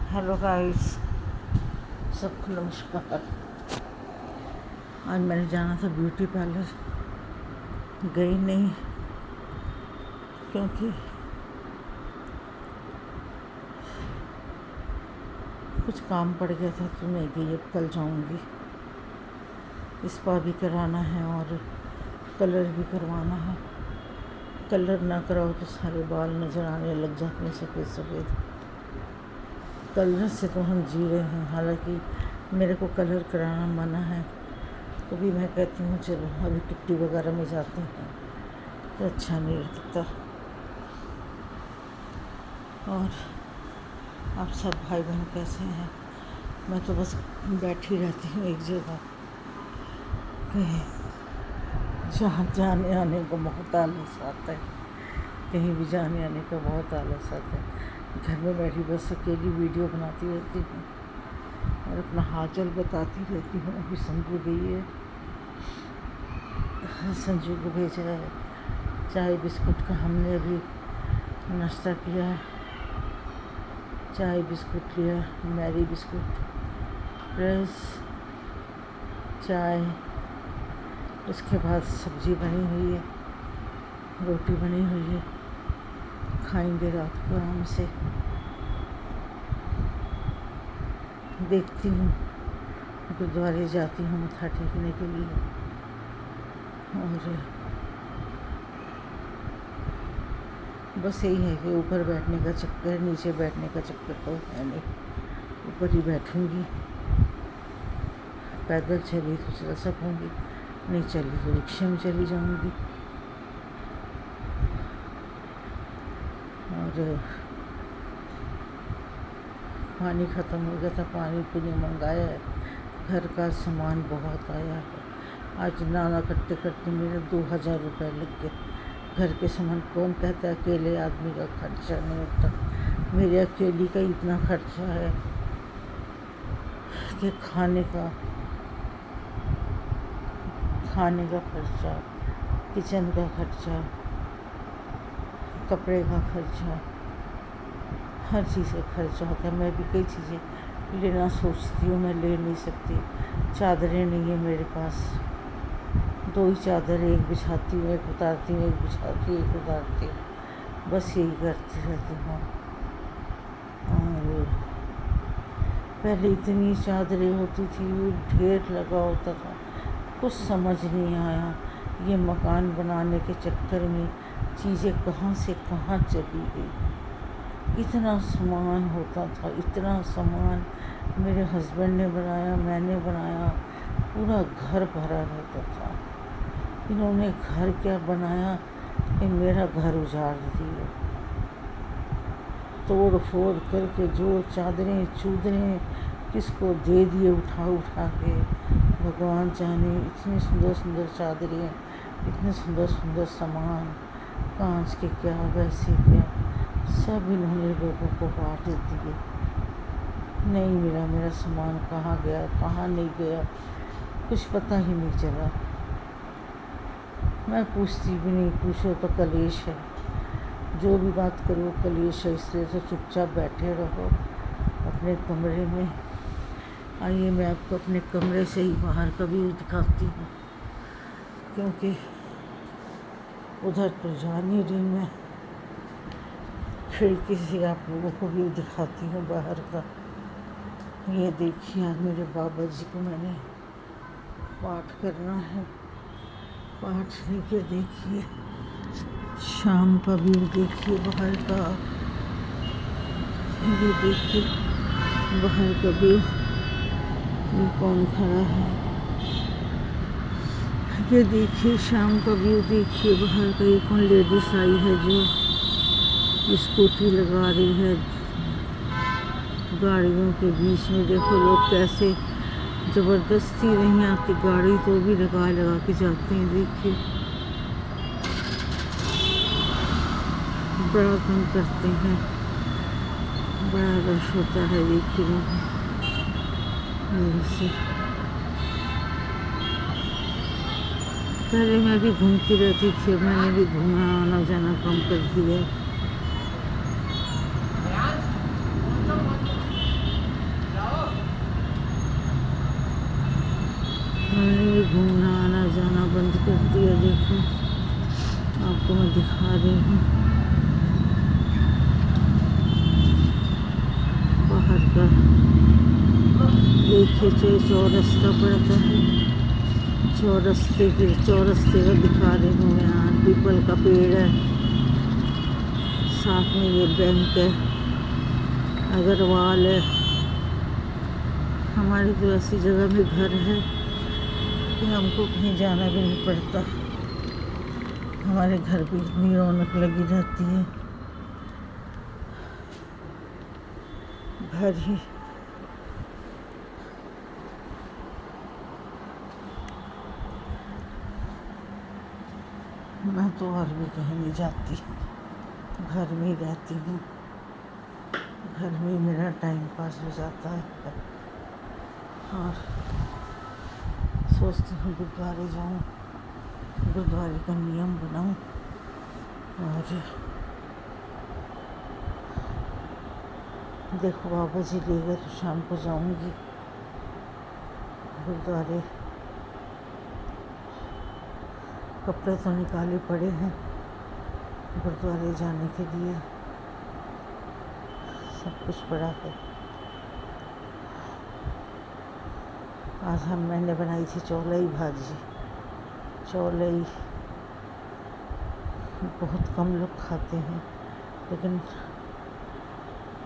Hello guys, सबको नमस्कार। आज मैंने जाना था ब्यूटी पार्लर, गई नहीं क्योंकि कुछ काम पड़ गया था तो नहीं गई। अब कल जाऊंगी। स्पा भी कराना है और कलर भी करवाना है। कलर ना कराओ तो सारे बाल नज़र आने लग जाते हैं सफ़ेद सफ़ेद। कलर से तो हम जी रहे हैं, हालांकि मेरे को कलर कराना मना है, तो भी मैं कहती हूँ चलो अभी किट्टी वगैरह में जाते हैं तो अच्छा नहीं लगता। और आप सब भाई बहन कैसे हैं? मैं तो बस बैठी रहती हूँ एक जगह, कहीं जहाँ जाने आने को बहुत आलस आता है। कहीं भी जाने आने का बहुत आलस आता है। घर में बैठी बस अकेली वीडियो बनाती रहती हूँ और अपना हालचाल बताती रहती हूँ। अभी संजू गई है, संजू को भेजा है। चाय बिस्कुट का हमने अभी नाश्ता किया, चाय बिस्कुट लिया, मैरी बिस्कुट प्लस चाय। उसके बाद सब्ज़ी बनी हुई है, रोटी बनी हुई है, खाएंगे रात को आराम से। देखती हूँ, गुरुद्वारे जाती हूँ मत्था टेकने के लिए। और बस यही है कि ऊपर बैठने का चक्कर, नीचे बैठने का चक्कर तो है नहीं। ऊपर ही बैठूँगी। पैदल चली तो चल सकूँगी, नहीं चली तो रिक्शे में चली जाऊँगी। और पानी ख़त्म हो गया था, पानी पीने मंगाया है। घर का सामान बहुत आया है। आज नाना करते करते मेरे 2000 रुपये लग गए। घर के सामान कौन कहता है अकेले आदमी का खर्चा नहीं होता। मेरे अकेली का इतना खर्चा है कि खाने का खर्चा, किचन का खर्चा, कपड़े का खर्चा, हर चीज़ का खर्चा होता है। मैं भी कई चीज़ें लेना सोचती हूँ, मैं ले नहीं सकती। चादरें नहीं है मेरे पास, 2 ही चादर, एक बिछाती हूँ, एक उतारती हूँ, एक बिछाती हूँ, एक उतारती हूँ, बस यही करती रहती हूँ। और पहले इतनी चादरें होती थी, ढेर लगा होता था, कुछ समझ नहीं आया। ये मकान बनाने के चक्कर में चीज़ें कहाँ से कहाँ चली गई। इतना सामान होता था, इतना सामान मेरे हस्बैंड ने बनाया, मैंने बनाया, पूरा घर भरा रहता था। इन्होंने घर क्या बनाया कि मेरा घर उजाड़ दिया। तोड़ फोड़ करके जो चादरें चूदरें किसको दे दिए उठा उठा के, भगवान जाने। इतनी सुंदर सुंदर चादरें, इतने सुंदर सुंदर सामान, कांच के क्या वैसे क्या, सब इन्होंने लोगों को बांट दिए। नहीं मिला मेरा सामान, कहाँ गया कहाँ नहीं गया कुछ पता ही नहीं चला। मैं पूछती भी नहीं, पूछो तो कलेश है। जो भी बात करो कलेश है, इसलिए तो चुपचाप बैठे रहो अपने कमरे में। आइए मैं आपको अपने कमरे से ही बाहर का व्यू दिखाती हूँ, क्योंकि उधर तो जा नहीं रही मैं। खिड़की से आप लोगों को व्यू दिखाती हूँ बाहर का। ये देखिए, आज मेरे बाबा जी को मैंने पाठ करना है। पाठ लेके देखिए, शाम का व्यू देखिए बाहर का। ये देखिए बाहर का व्यू, ये कौन खड़ा है। ये देखिए शाम का व्यू देखिए बाहर का। ये कौन लेडीज आई है जो स्कूटी लगा रही है गाड़ियों के बीच में। देखो लोग कैसे ज़बरदस्ती नहीं आती गाड़ी, तो भी लगा लगा के जाते हैं। देखिए बड़ा तंग करते हैं, बड़ा रश होता है। देखिए से पहले मैं भी घूमती रहती थी, मैंने भी घूमना आना जाना कम कर दिया। देखो, आपको मैं दिखा रही हूँ बाहर का। देखिए चौरस्ता पड़ता है, चौरस्ते का दिखा रही हूँ मैं। यहाँ पीपल का पेड़ है, साथ में ये बैंक है, अग्रवाल है। हमारी तो ऐसी जगह में घर है कि हमको कहीं जाना भी नहीं पड़ता। हमारे घर भी इतनी रौनक लगी रहती है, घर ही। मैं तो और भी कहीं नहीं जाती, घर में ही रहती हूँ। घर में ही मेरा टाइम पास हो जाता है और सोचती हूँ गुरुद्वारे जाऊँ, गुरुद्वारे का नियम बनाऊँ और देखो बाबा जी ले गए तो शाम को जाऊँगी गुरुद्वारे। कपड़े तो निकाले पड़े हैं गुरुद्वारे जाने के लिए, सब कुछ पड़ा है। आज मैंने बनाई थी चौलाई भाजी। चौलाई बहुत कम लोग खाते हैं, लेकिन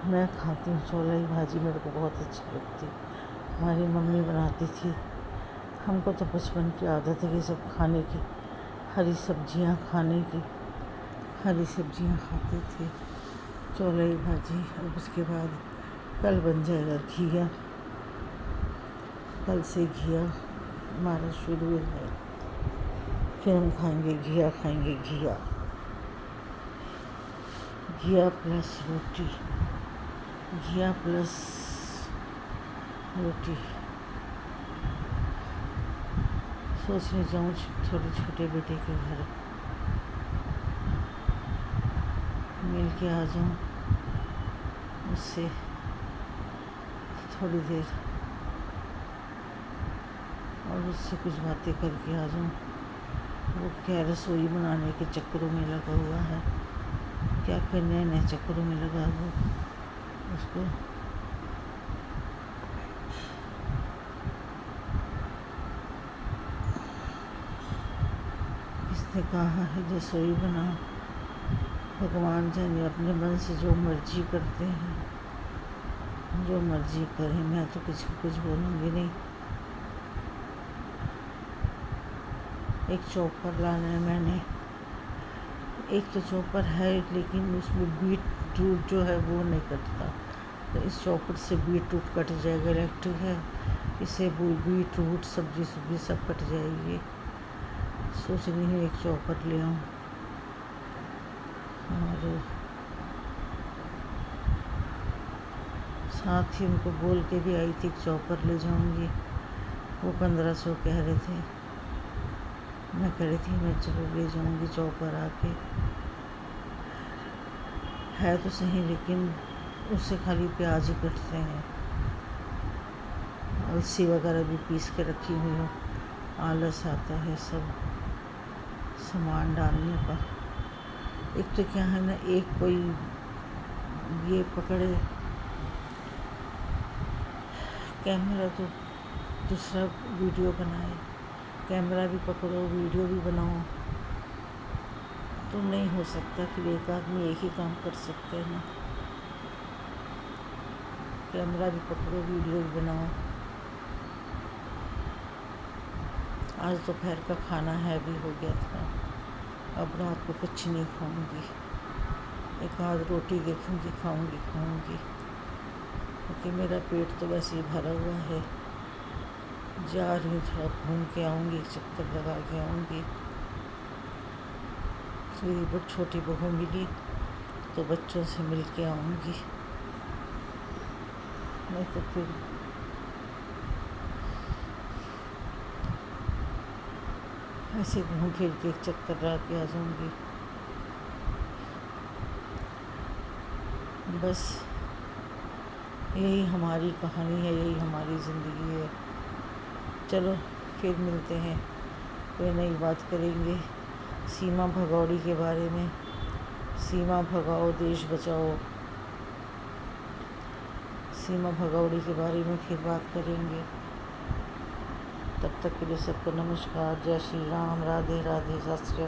मैं खाती हूँ चौलाई भाजी, मेरे को बहुत अच्छी लगती है। हमारी मम्मी बनाती थी, हमको तो बचपन की आदत है ये सब खाने की, हरी सब्जियाँ खाने की। हरी सब्जियाँ खाते थे, चौलाई भाजी। और उसके बाद कल बन जाएगा घिया, कल से घिया हमारा शुरू है। फिर हम खाएंगे घिया, खाएंगे घिया, घिया प्लस रोटी, घिया प्लस रोटी। सोचने जाऊँ थोड़े छोटे बेटे के घर, मिल के आ जाऊँ उससे थोड़ी देर और उससे कुछ बातें करके आ जाऊँ। वो क्या रसोई बनाने के चक्करों में लगा हुआ है, क्या फिर नए नए चक्करों में लगा वो उसको। किसने कहा है रसोई बनाओ? भगवान जाने अपने मन से जो मर्जी करते हैं, जो मर्जी करें, मैं तो किसी को कुछ बोलूँगी नहीं। एक चॉपर लाना है मैंने, एक तो चॉपर है लेकिन उसमें बीट रूट जो है वो नहीं कटता, तो इस चॉपर से बीट रूट कट जाएगा। इलेक्ट्रिक है, इससे बीट रूट सब्जी सब कट जाएगी। सोच रही हूँ एक चॉपर ले आऊँ और साथ ही उनको बोल के भी आई थी चॉपर ले जाऊँगी। वो 1500 कह रहे थे, मैं कह रही थी मैं चलो ले जाऊँगी चॉपर आके। है तो सही लेकिन उससे खाली प्याज ही कटते हैं। अलसी वगैरह भी पीस के रखी हुई हो, आलस आता है सब सामान डालने का। एक तो क्या है ना, एक कोई ये पकड़े कैमरा तो दूसरा वीडियो बनाए, कैमरा भी पकड़ो वीडियो भी बनाओ, तो नहीं हो सकता। फिर एक आदमी एक ही काम कर सकते हैं ना, कैमरा भी पकड़ो वीडियो भी बनाओ। आज दोपहर का खाना हैवी हो गया था, अब रात को कुछ नहीं खाऊंगी, एक आध रोटी देखूंगी, खाऊंगी क्योंकि मेरा पेट तो वैसे ही भरा हुआ है। जा रही हूँ, थोड़ा घूम के आऊँगी, चक्कर लगा के आऊँगी। मेरी बहुत छोटी बहू मिली तो बच्चों से मिल के आऊँगी, नहीं तो फिर ऐसे घूम फिर के एक चक्कर लगा के आ जाऊँगी। बस यही हमारी कहानी है, यही हमारी ज़िंदगी है। चलो फिर मिलते हैं, कोई नई बात करेंगे। सीमा भगौड़ी के बारे में। सीमा भगाओ देश बचाओ, सीमा भगौड़ी के बारे में फिर बात करेंगे। तब तक के लिए सबको नमस्कार। जय श्री राम। राधे राधे। सत श्री